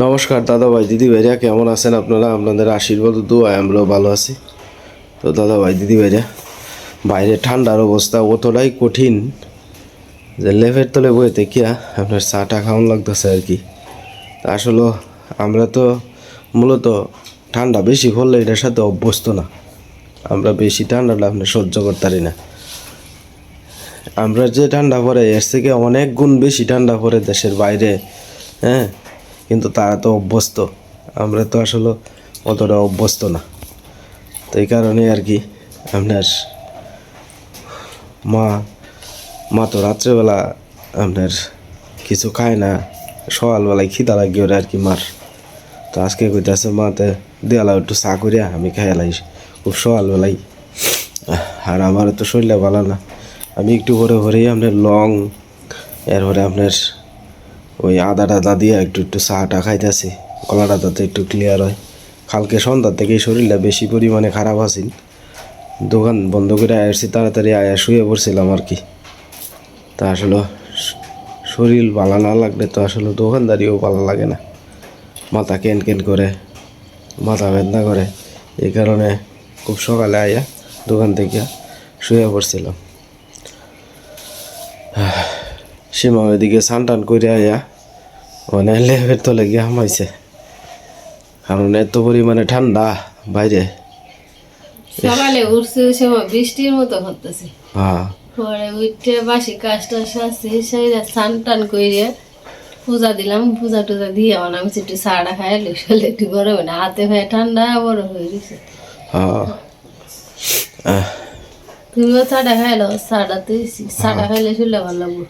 নমস্কার দাদা ভাই দিদি ভাইরা, কেমন আছেন আপনারা? আপনাদের আশীর্বাদ ও দোয়ায় আমরাও ভালো আছি। তো দাদা ভাই দিদি ভাইরা, বাইরে ঠান্ডার অবস্থা অতটাই কঠিন যে লেপের তলে বইতে দেখিয়া আপনার চাটা খাওয়ান লাগতেছে আর কি। আসলে আমরা তো মূলত ঠান্ডা বেশি পড়লে এটার সাথে অভ্যস্ত না। আমরা বেশি ঠান্ডাটা আপনার সহ্য করতে পারি না। আমরা যে ঠান্ডা পড়ে এর থেকে অনেক গুণ বেশি ঠান্ডা পড়ে দেশের বাইরে, হ্যাঁ, কিন্তু তারা তো অভ্যস্ত, আমরা তো আসলে অতটা অভ্যস্ত না। তো এই কারণে আর কি আপনার মা মা তো রাত্রেবেলা আপনার কিছু খায় না, সকালবেলায় খিদা লাগে ওরা আর কি মার। তো আজকে কইতেছে মাতে দেওয়ালা একটু চা করিয়া আমি খাইলাই খুব সকালবেলাই। আর আমার তো শরীরটা ভালো না, আমি একটু ভরে ভরেই আপনার লং এরপরে আপনার ওই আদা টাদা দিয়ে একটু একটু চাটা খাইতেছি, গলাটা যাতে একটু ক্লিয়ার হয়। কালকে সন্ধ্যার থেকেই শরীরটা বেশি পরিমাণে খারাপ আছিল, দোকান বন্ধ করে আসছি, তাড়াতাড়ি আয়া শুয়ে পড়ছিলাম আর কি। তা আসলে শরীর ভালো না লাগলে তো আসলে দোকানদারিও ভালো লাগে না, মাথা কেন কেন করে, মাথা বেদনা করে। এই কারণে খুব সকালে আয়া দোকান থেকে শুয়ে পড়ছিলাম। সীমা ওইদিকে স্নান টান করে আয়া মানে লেপের তলে গিয়ে হামাইছে, কারণ এত পরিমাণে ঠান্ডা বাইরে। সকালে উঠছে সময় বৃষ্টির মতো হতেছে, হ্যাঁ পরে উঠে বাসি কাজটা সারছি, সেইরা স্নান টান করে পূজা দিলাম, পূজা টুজা দিয়ে আমার আমি একটু চাটা খাই শরীর একটু গরম না, হাতে হয়ে ঠান্ডা বড় হয়ে গেছে। হ্যাঁ তুমিও চাটা খাইলো? চাটা তুই চাটা খাইলে শরীরটা ভালো লাগবে।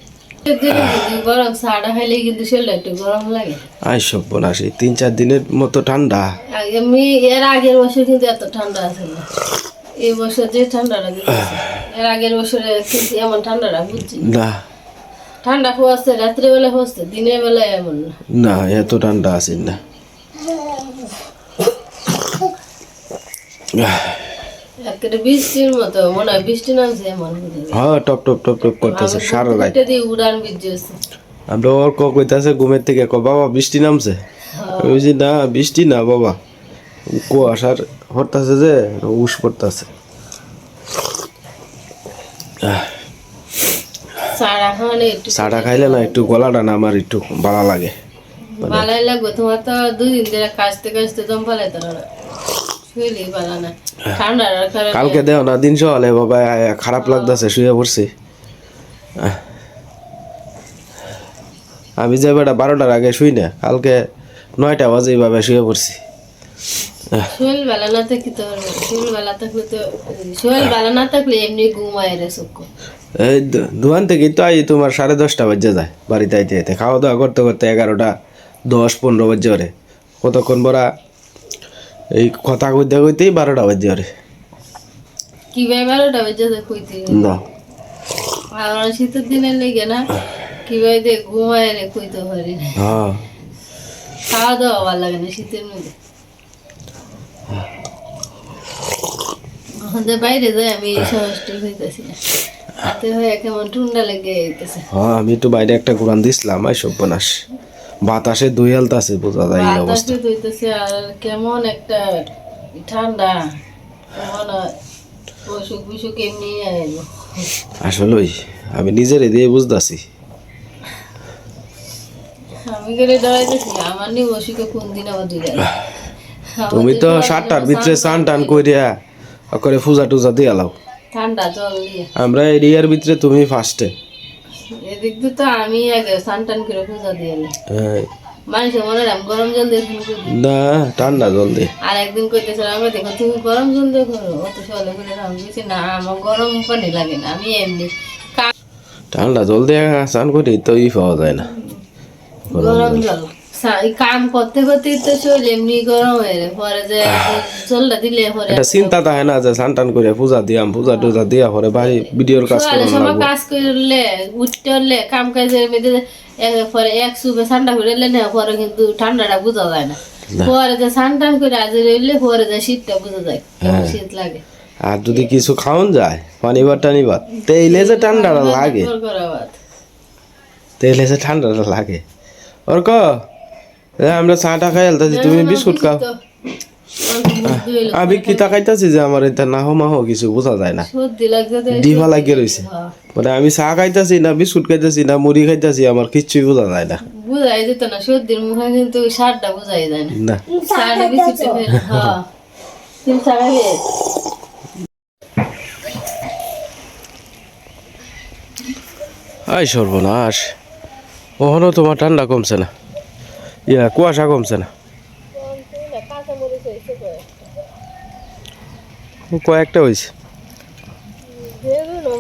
গরম চাটা খাইলে কিন্তু শরীরটা একটু গরম লাগে। আই সব বোনাসি 3-4 দিনের মতো ঠান্ডা। আমি এর আগের বছর কিন্তু এত ঠান্ডা আছে না, এই বছর যে ঠান্ডাটা দিতেছে, এর আগের বছরে কিন্তু এমন ঠান্ডাটা বুঝছি না। ঠান্ডা হচ্ছে রাত্রেবেলা হচ্ছে, দিনের বেলা এমন না। না এত ঠান্ডা আছে না। একেবারে বৃষ্টির মতো মনে হয় বৃষ্টি নামছে এমন। হ্যাঁ টপ টপ টপ টপ করতেছে সারা রাত। দিয়ে উড়ান বিজছে। আমরা ওর কইতাছে ঘুমের থেকে বাবা বৃষ্টি নামছে, ওই যে না বৃষ্টি না বাবা, কুয়াশার হরতাছে যে উস পড়তাছে। চাটা খাইলে না একটু গলাটা না আমার একটু ভালো লাগে, ভালোই লাগবে। তোমার তো 2 দিন ধরে কাজতে কাজতে দম পালাইতে না, শুইলেই ভালো না ঠান্ডা। কালকে দেও না দিন সকালে বাবা খারাপ লাগতেছে, শুয়ে পড়ছি আমি যে বেটা 12টার আগে শুই না, কালকে 9টা বাজে এইভাবে শুয়ে পড়ছি। শরীর ভালো না থাকলে তো শরীর ভালো থাকলে তো শরীর ভালো না থাকলে এমনি ঘুমায় রে চোখ। এই দোকান থেকে তো আই তোমার 10:30 বাজে যায় বাড়িতে আইতে আইতে, খাওয়া দাওয়া করতে করতে 11টা 10-15 বাজে ওরে, কতক্ষণ বড়া এই কথা কইতে কইতেই 12টা বাজে ওরে। কিভাবে 12টা বাজে কইতে না আর শীতের দিনে লেগে না কিভাবে দিয়ে ঘুমায় রে কইতে পারি না। হ্যাঁ খাওয়া দাওয়া ভালো লাগে না শীতের মধ্যে। ওখানে বাইরে যাই আমি সমস্যা হইতেছি না, হাতে হয়ে কেমন ঠান্ডা লেগে যেতেছে। হ্যাঁ আমি একটু বাইরে একটা ঘুরান দিছিলাম, আই সব বনাস বাতাসে দুই হালতাছে, বোঝা যায় এই অবস্থা। বাতাসে ধুইতেছে আর কেমন একটা ঠান্ডা, কেমন অসুখ বিসুখ এমনি আইলো। আসলেই আমি নিজের দিয়ে বুঝতেছি। আমি করে দাঁড়াইতেছি আমার নিয়ে অসুখে কোন দিন আবার দিলে। তুমি তো 7টার ভিতরে স্নান টান করিয়া করে পূজা টুজা দিয়ে লাও, ঠান্ডা জল দিয়ে আমরা এরিয়ার ভিতরে তুমি ফার্স্টে। এদিক দিয়ে তো আমি আগে স্নান টান করে পূজা দিয়ে হ্যাঁ মানুষ মনে রাম গরম জল দিয়ে না ঠান্ডা জল দিয়ে। আর একদিন কইতেছিল আমি দেখো তুমি গরম জল দিয়ে করো, অত সকালে করে আমি বলছি না আমার গরম পানি লাগে না, আমি এমনি ঠান্ডা জল দিয়ে স্নান করি তো পাওয়া যায় না গরম জল কাম করতে করতে তো শরীর এমনি গরম হয়ে যায়, পরে যে জলটা দিলে পরে এটা চিন্তা থাকে না যে স্নান টান করে পূজা দিয়াম, পূজা টুজা দিয়া পরে বাড়ি ভিডিওর কাজ সকালে করলাম সময় কাজ করলে উঠতে হলে কাম কাজের মধ্যে পরে এক সুপে ঠান্ডা করে এলে না, পরে কিন্তু ঠান্ডাটা বোঝা যায় না, পরে যে স্নান টান করে আজ রইলে পরে যে শীতটা বোঝা যায়, শীত লাগে। আর যদি কিছু খাওয়ান যায় পানিবার টানিবার তেইলে যে ঠান্ডাটা লাগে, তেইলে যে ঠান্ডাটা লাগে। ওর ক আমরা চাটা খাই আলতাছি, তুমি বিস্কুট খাও। আমি কি তাকাইতাছি যে আমার এটা নাহ মাহ কিছু বোঝা যায় না, সর্দি লাগছে তো ডিভা লাগিয়ে রয়েছে। মানে আমি চা খাইতাছি না বিস্কুট খাইতাছি না মুড়ি খাইতাছি, আমার কিচ্ছুই বোঝা যায় না। বুঝাই যেত না সর্দির মুখে, কিন্তু সারটা বোঝাই যায় না। না সারটা বিস্কুটটা খেয়ে হ্যাঁ তুমি চা খাবে। আই সর্বনাশ, ওখানেও তোমার ঠান্ডা কমছে না, কুয়াশা কমছে না। কয়েকটা হয়েছে,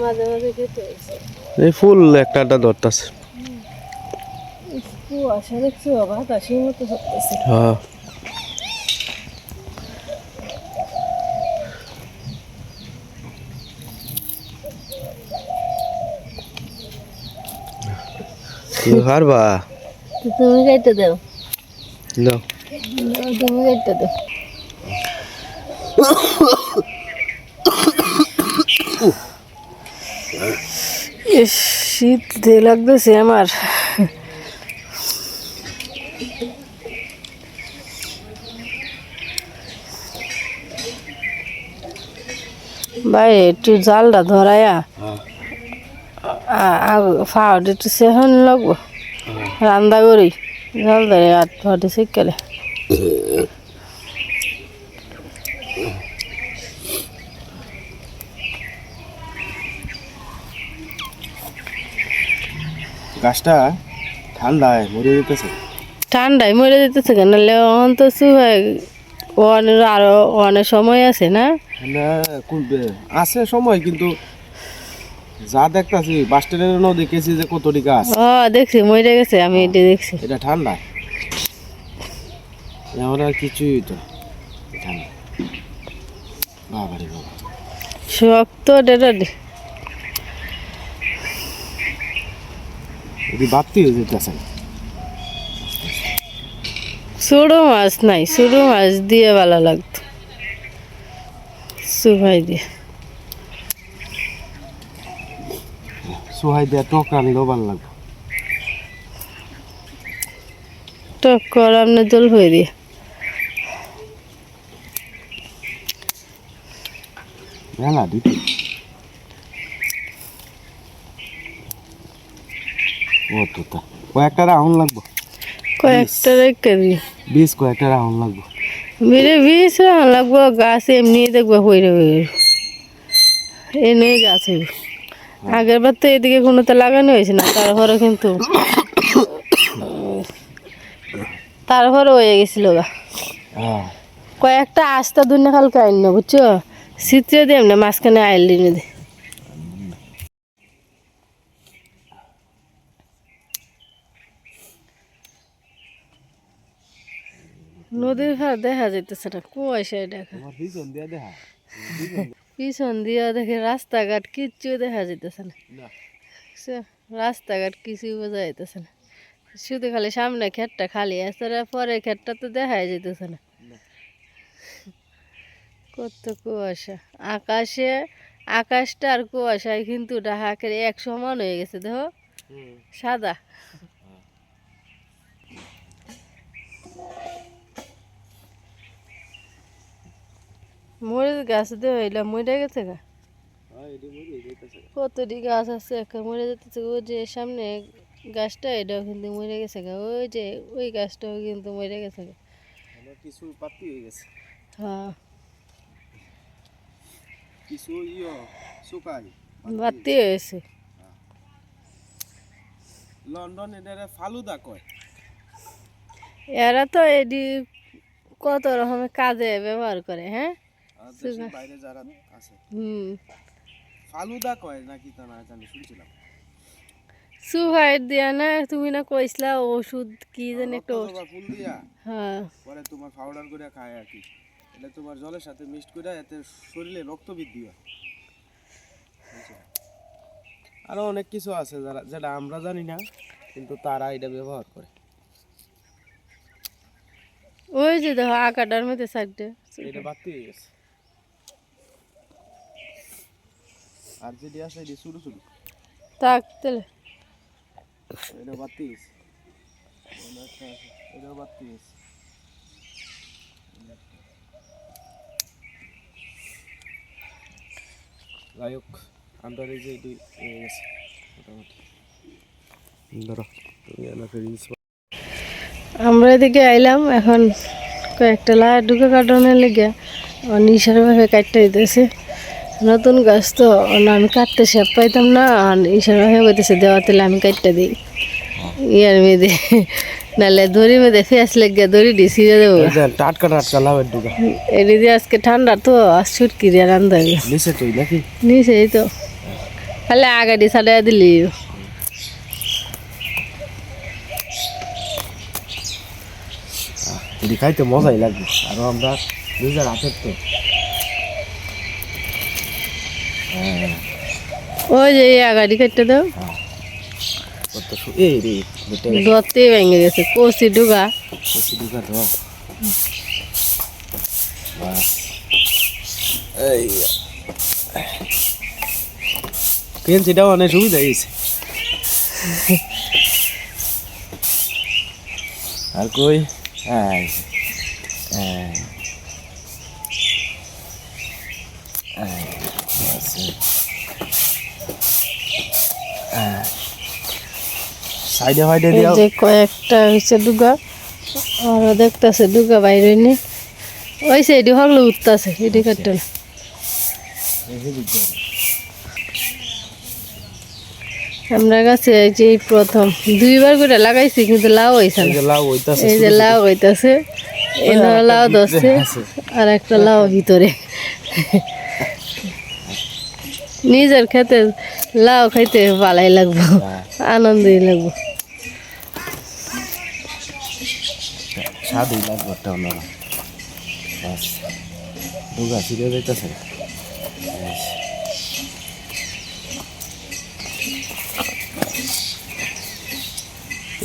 মাঝে মাঝে খেতে হয়েছে। এই ফুল একটা আড্ডা ধরতেছে। কুয়াশা দেখছো, বাতাসের মতো হচ্ছে। হ্যাঁ তুমি পারবা? তুমি কেটে দাও, দাও। তুমি কেটে দাও। শীত লাগতেছে আমার। ভাই একটু জালটা ধরাইয়া ফাওয়াটা একটু সেহন লাগবো, রান্না করি জাল ধরে 8 ফাটে শিখলে। গাছটা ঠান্ডায় মরে যেতেছে। ঠান্ডায় মরে যেতেছে কেন? নাহলে অন তো শুয়ে আরো অনেক সময় আছে না? না আছে সময়, কিন্তু যা দেখতাছি বাস স্ট্যান্ডের দেখেছি যে কতটি গাছ। ও দেখছি মরে গেছে, আমি এটা দেখছি। এটা ঠান্ডা, এমন আর কিছুই তো ঠান্ডা। বাবারে বাবা শক্ত ডেটা এটি বাড়তি হয়ে যেতেছে। ছোটো মাছ নাই, ছোটো মাছ দিয়ে ভালো লাগতো, সুভাই দিয়ে। সোহাই দিয়ে টক রানলেও ভালো লাগবে। টক কর আপনি দোল হয়ে দিয়ে। মেলা দিতে ও তো তা কয়েকটা রাউন্ড লাগবো, কয়েকটা রেখে দিই, কয়েকটা রাউন্ড লাগবো। বেড়ে 20 লাগবো। গাছ এমনি দেখবো হইরে হইরে এনে গাছ হইব। আগের বার তো এদিকে কোনো তো লাগানো হয়েছে না, তারপরে কিন্তু তারপরে হয়ে গেছিল গা। কয়েকটা আস্তা দুনিয়া কালকে আইন না বুঝছো, শীতে দিয়ে এমনি মাঝখানে আইল দিনে দে। নদীর ঘাট দেখা যাইতেছে না, কুয়াশায় দেখা। পিছন দিয়া দেখে রাস্তাঘাট কিচ্ছু দেখা যাইতেছে না, রাস্তাঘাট কিছুই বোঝা যাইতেছে না, শুধু খালি সামনে ক্ষেতটা খালি আছে, পরে ক্ষেতটা তো দেখাই যাইতেছে না। কত কুয়াশা আকাশে, আকাশটা আর কুয়াশায় কিন্তু ঢাকের এক সমান হয়ে গেছে, দেখো সাদা। মরিচ গাছ দিয়ে হইলাম মরে গেছে গা, কতটি গাছ আছে একটা মরে যেতেছে। ওই যে সামনে গাছটা এটাও কিন্তু মরে গেছে গা, ওই যে ওই গাছটাও কিন্তু মরে গেছে গা, কিছু পাতি হয়ে গেছে। হ্যাঁ কিছু শুকাই বাতি হয়েছে। লন্ডন এটারে ফালুদা কয়। এরা তো এডি কত রকমের কাজে ব্যবহার করে। হ্যাঁ দেশের বাইরে যারা আছে ফালুদা কয় নাকি তা না জানি, শুনছিলাম। সুহাইট দিয়া না, তুমি না কইসলা ওষুধ কি জানি একটা ফুল দিয়া, হ্যাঁ পরে তোমার পাউডার করে খায় আর কি। এটা তোমার জলের সাথে মিক্সড করে এতে শরীরে রক্ত বৃদ্ধি হয়। আরো অনেক কিছু আছে যারা, যেটা আমরা জানি না, কিন্তু তারা এটা ব্যবহার করে। ওই যে দেখো আকাটার মধ্যে সাইডে এটা বাড়তি হয়ে গেছে, আর যেটি আছে এটি ছোট ছোট থাক তাহলে এটা বাড়তি গেছে। এটাও 32 যাই হোক আমরা এই যে এটি গেছে মোটামুটি ধরো তুমি আমাকে রিলস আমরা এদিকে আইলাম এখন কয়েকটা লাড্ডুকে কাটানোর লেগে নিশার ভাবে কাটতে দিতেছে নতুন গাছ তো আমি কাটতে শেপ পাইতাম না আর নিশার ভাবে বলতেছে দেওয়া তেলে আমি কাটতে দিই ইয়ার মেয়েদে নাহলে দড়ি মেয়েদে ফেস লেগে দড়ি দিয়ে ছিঁড়ে দেবো টাটকা টাটকা লাভের ডুগা এটি দিয়ে আজকে ঠান্ডা তো আর ছুটকি দিয়ে রান্ধা নিচে তুই নাকি নিচে এই তো খালি আগাডি ছাড়া দিলি এটি খাইতে মজাই লাগবে আরো আমরা নিজের হাতের তো ওই যে এই আগাডি কাটতে দাও এই রে দতে ভেঙে গেছে কষি ডুগা কচি ডুগা তো এই পেন্সিটাও অনেক সুবিধা হয়েছে আর কই সাইডে ফাইডে এই দিও যে কয়েকটা হয়েছে ডুগা আর দেখতেছে ডুগা বাইরে নি ওই সাইডে হগলো উঠতেছে এটি কাটতে না আমরা গাছে এই যে এই প্রথম দুইবার করে লাগাইছি কিন্তু লাউ হয়েছে না লাউ হইতাছে এই যে লাউ হইতাছে এই লাউ ধরছে আর একটা লাউ ভিতরে নিজের খেতে লাউ খাইতে ভালাই লাগবো আনন্দই লাগবো স্বাদই লাগবে একটা ওনারা বাস ডুগা ছিঁড়ে যাইতেছে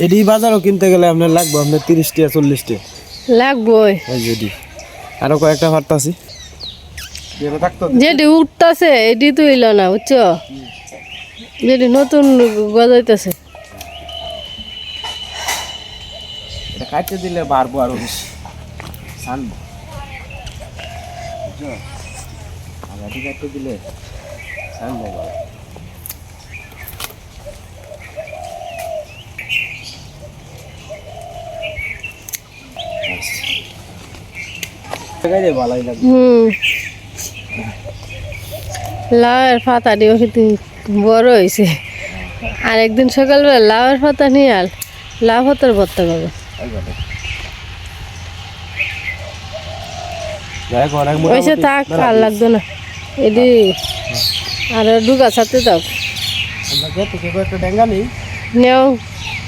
এটি বাজারও কিনতে গেলে আপনার লাগবে আপনার 30 টাকা 40 টাকা লাগবই যদি আরো কয়েকটা ভারতাছি যেটি উঠতেছে এটি তো ইল না বুঝছো যেটি নতুন গজাইতেছে এটা কাটতে দিলে বাড়বো আরো বেশি ছানবো বুঝছো আগাটি কাটতে দিলে ছানবো ভালোই লাগবে লাউয়ের পাতা দিও কিন্তু বড় হয়েছে আর একদিন সকালবেলা লাউয়ের পাতা নিয়ে আল লাউ পাতার ভর্তা করবো ওইসে থাক আর লাগতো না এটি আর ডুগা ছাড়তে দাও ডেঙ্গা নেই নেও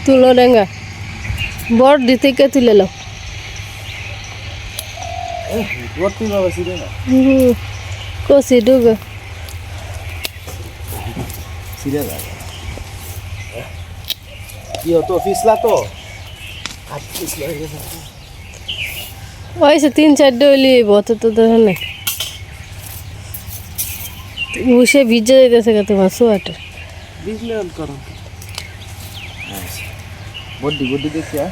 তুলো ডেঙ্গা বড় দিতে তুলে লাও কষি ডুগা কি হতো ফিসলা তো ওইসে 3-4 ডলি বতো তো ধর না উসে ভিজে যাইতেছে তোমার সোয়াটার বিজলে করো বড্ডি বড্ডি দেখিয়া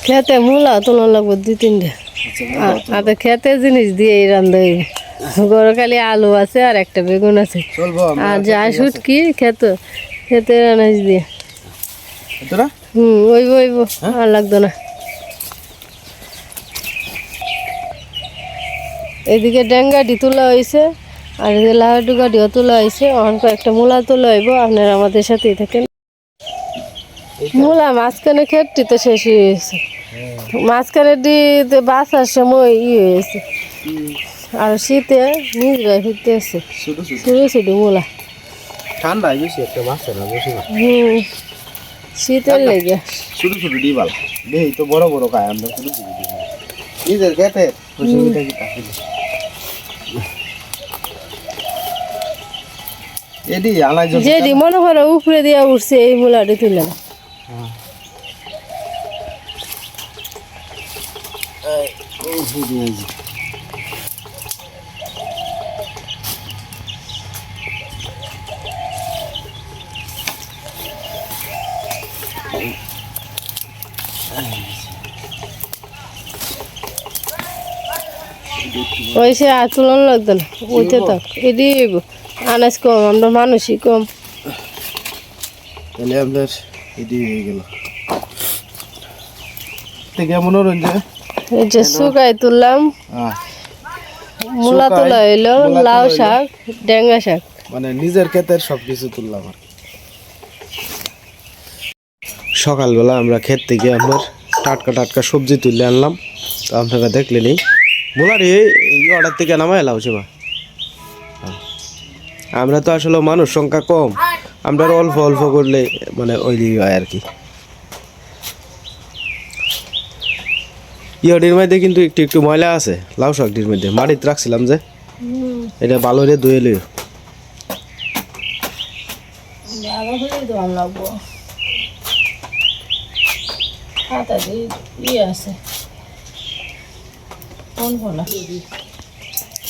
খেতে মূলা তোলা লাগবে 2-3টা আর খেতে জিনিস দিয়ে রান্ধা গরু খালি আলু আছে আর একটা বেগুন আছে আর যা শুটকি খেতে রান্নাজ দিয়ে ওইব আর লাগতো না এদিকে ডেঙ্গাটি তোলা হয়েছে আর এদিকে লাহাডু গাড়িও তোলা হয়েছে অনেক একটা মূলা তোলা হইব আপনারা আমাদের সাথেই থাকেন মূলা মাঝখানে ক্ষেতটি তো শেষ হয়ে গেছে মাঝখানে বাসার সময় হয়েছে আর শীতে নিজরা ফিরতে আসছে শুরু শুধু মূলা ঠান্ডা বেশি একটা মাছ না বেশি শীতের লেগে ছোট ছোট ডিবাল দেই তো বড় বড় খায় আমরা ছোট ছোট ডিবাল নিজের খেতে খুশিটা কি থাকে এডি আলাই যেডি মনে করে উপরে দিয়া উঠছে এই মূলাটি তুলে না ওই সে আর তুলন লাগতো না উঠে থাক এদি আনাজ কম আমরা মানুষই কম তাহলে আপনার এটি হয়ে গেল কেমন রঞ্জে এই যে শুকাই তুললাম মূলা তোলা হইলো লাউ শাক ডেঙ্গা শাক মানে নিজের ক্ষেতের সবকিছু তুললাম আর সকালবেলা আমরা ক্ষেত থেকে আপনার টাটকা টাটকা সবজি তুলে আনলাম তো আপনারা দেখলেনই মূলার এই অর্ডার থেকে নামাই এলাম সেবা আমরা তো আসলে মানুষ সংখ্যা কম আমরা অল্প অল্প করলে মানে ওই দিকে হয় আর কি ইয়ডির মধ্যে কিন্তু একটু একটু ময়লা আছে লাউ শাকটির মধ্যে মাটিতে রাখছিলাম যে এটা ভালো রে ধুয়ে লিও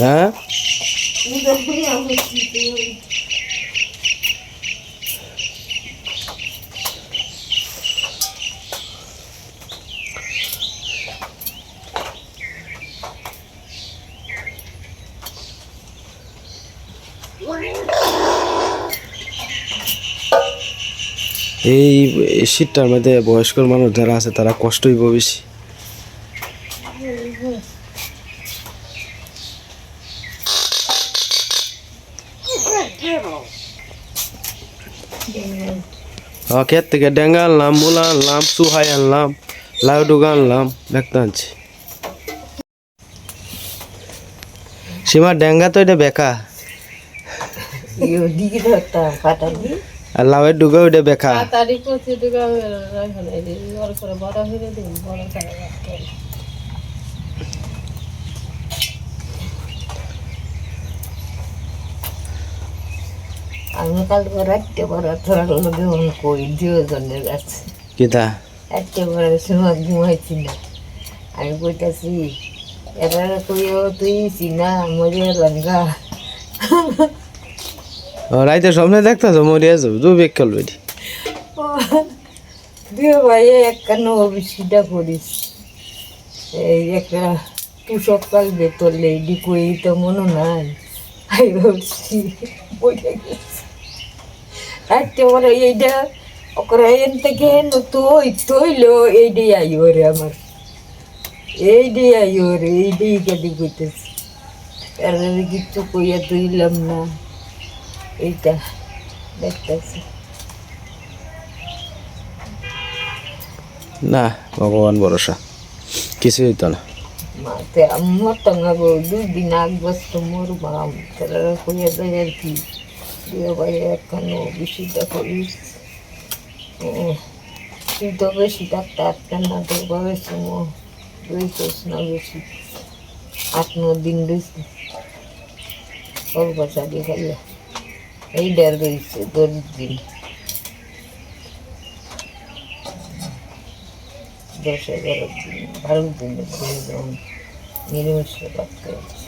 হ্যাঁ এই শীতটার মধ্যে বয়স্ক মানুষ যারা আছে তারা কষ্ট হইব বেশি ক্ষেত থেকে ডেঙ্গা আনলাম মূলা আনলাম সুহাই আনলাম লাউ ডুগা আনলাম দেখতে আনছি সীমা ডেঙ্গা তো এটা বেকা আর লাউয়ের ডুগা ওইটা বেকা আমি কালকে রাখতে পারা তোরা লগে কই দুজনের কাছে কিতা রাখতে পারার সময় ঘুমাইছি না আমি কইতাছি এবার কইও তুই চিনা মরে লঙ্গা রাইতে সামনে দেখতেছ মরিয়া যাবো দু বেগ খেলবে এটি দুই ভাই একখানো অফিসটা করিস এই একটা তুষক কাল বেতর লেডি কই তো মনে নাই আই ভাবছি বইটা গেছি রাখতে পারে এইটা ওকরা এন থেকে তৈলো এইটাই আইও রে আমার এইটাই আইও রে এইটাই কাটি কইতেছি আর কিছু কইয়া তুইলাম না এইটা দেখতেছি না ভগবান ভরসা কিছু হইতো না মাতে আমার তো না গো 2 দিন আগ বসতো মোর বাম তারা কইয়া দেয় আর কি দিয়ে ভাই একখানো বেশিটা করিস তুই তো বেশি ডাক্তার না তো বয়স রইতোস না বেশি 8-9 দিন রয়েছে অল্প চালি খাইয়া এই ডের রয়েছে 10 দিন 10-11 দিন 12 দিন নিরামিষ ভাত খাইছি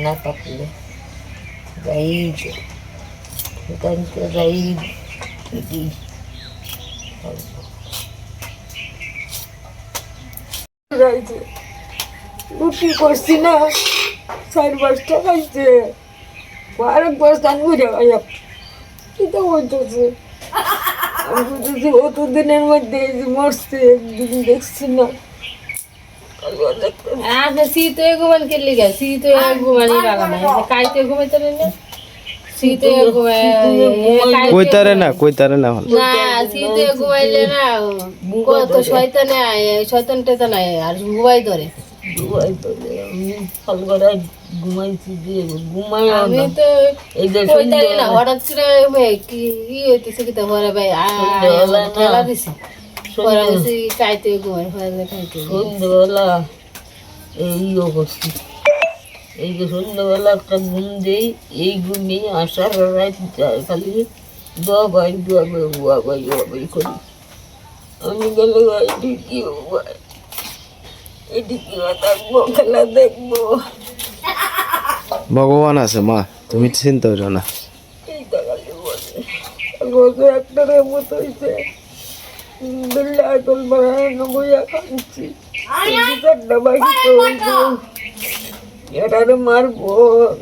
না থাকলে যাই যাই রুটি করছি না 4 বস্তা খাইছে আরেক বস্তা ঘুরে কি তো বলতেছে আমি বলতেছি অতদিনের মধ্যে মরছে একদিন দেখছি না শীত ঘুমান খেললি গে শীত ঘুমানি বাগানে কাইতে ঘুমাইতে না শীত কইতারে না না শীত ঘুমাইলে না কত শয়তান টেতা নাই আর ঘুমাই ধরে ঘুমাইছি দিয়ে ঘুমাই আমি তো না হঠাৎ করে কি হইতেছে কি তো ঘরে ভাই ঠেলা দিছে কাইতে ঘুমাই খাইতে সন্ধ্যেবেলা এই অবস্থা এই যে সন্ধ্যাবেলা একটা ঘুম দেই এই ঘুমে আসার রাত যায় খালি দোয়াবাই করি আমি গেলে এটি কি এটি কি থাকবো খেলা দেখবো ভগবান আছে মা তুমি চিন্তা করো না এইটা খালি বলে একটা মতো হয়েছে বিল্লাহ তোল বাড়ায় বইয়া কাঁদছি বিচারটা বাকি তো এটারে মারবো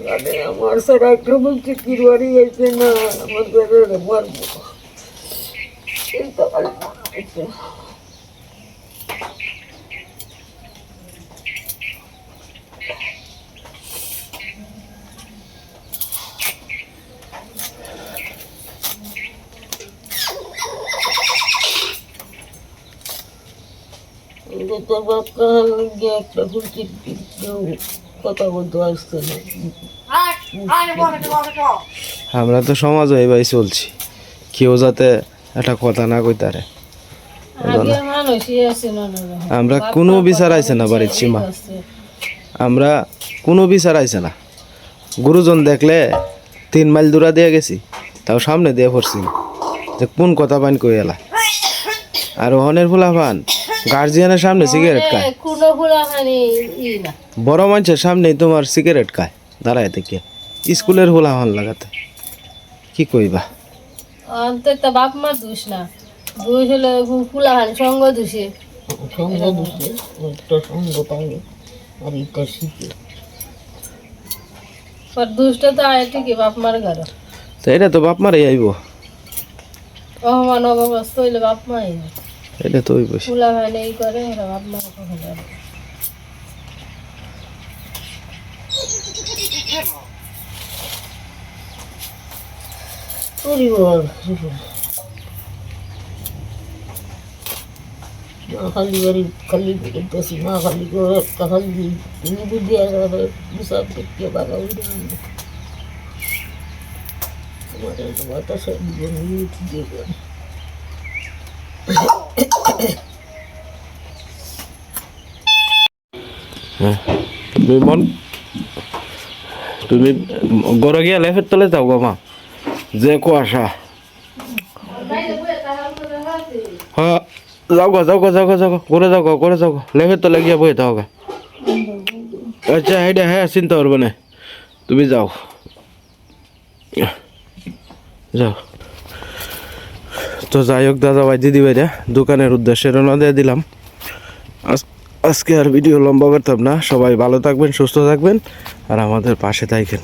মানে আমার সারা একটা বলছে কিরবারি হয়েছে না আমার ঘরে মারবো চিন্তা করলাম তোর বাপ কাল গিয়ে একটা বলছি কথা বলতে আসছে না আমরা তো সমাজ এইভাবে চলছি কেউ যাতে একটা কথা না কই তারে আগে মানুষই আছে না আমরা কোনো বিচার আইছে না বাড়ির সীমা আমরা কোনো বিচার আইছে না গুরুজন দেখলে 3 মাইল দূরা দিয়ে গেছি তাও সামনে দিয়ে পড়ছি যে কোন কথা পান কই এলা আর ওহনের ফুলা পান গার্জিয়ানের সামনে সিগারেট খায় কোনো ফুলা মানে না বড় মানুষের সামনেই তোমার সিগারেট খায় দাঁড়ায় থেকে স্কুলের ফুলা হন লাগাতে কি কইবা অন্তত বাপ মার দোষ না দোষ হলে ফুলা হানি সঙ্গ দোষে সঙ্গ দিচ্ছে একটা সঙ্গ পাইনি আর এটা শিখে पर दुष्ट तो आए ठीक है बाप मार घर তো এটা তো বাপ মারে আইব ओह मानो बस तो ले बाप मार ही এটা তো ওই বসে फूला है नहीं करे मेरा बाप मार को हो जाए পরিবার না খালি বাড়ি খালি বেশি না খালি করে একটা খালি তুমি বুঝি আর সব দেখতে বাবা উঠে তোমাদের তোমারটা সব দিয়ে তুমি মন তুমি গড় গিয়া লেফের তলে যাও গো মা যে কুয়াশা হ্যাঁ যাও গো যাও গো যাও গো যাও গো করে যাও গো লেফের তলে গিয়া বই থাও গা আচ্ছা হেডা হ্যাঁ চিন্তা করবে না তুমি যাও যাও তো যাই হোক দাদা ভাই দিদি ভাইরা দোকানের উদ্দেশ্যে রওনা দিয়ে দিলাম আজকে আর ভিডিও লম্বা করতাম না সবাই ভালো থাকবেন সুস্থ থাকবেন আর আমাদের পাশে থাকবেন